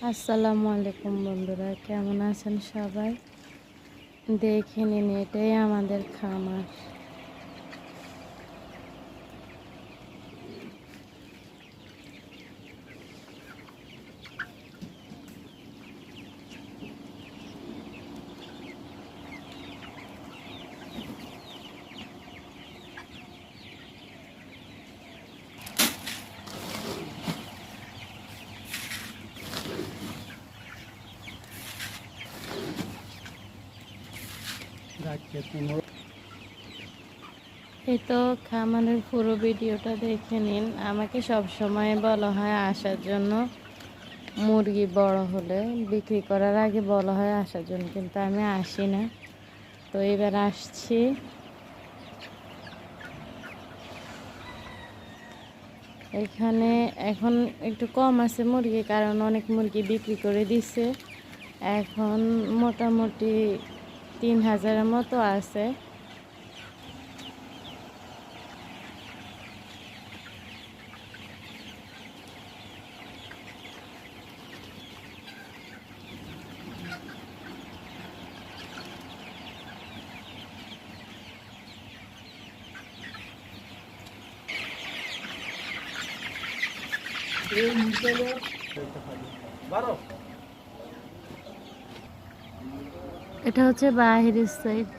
আসসালামু আলাইকুম বন্ধুরা, কেমন আছেন সবাই? দেখে নিন, এটাই আমাদের খামার। এই তো খামারের পুরো ভিডিওটা দেখে নিন। আমাকে সব সময় বলা হয় আসার জন্য, মুরগি বড় হলে বিক্রি করার আগে বলা হয় আসার জন্য, কিন্তু আমি আসি না। তো এবার আসছি। এখানে এখন একটু কম আছে মুরগি, কারণ অনেক মুরগি বিক্রি করে দিছে। এখন মোটামুটি 3000-এর মতো আছে। এটা হচ্ছে বাহিরের সাইড।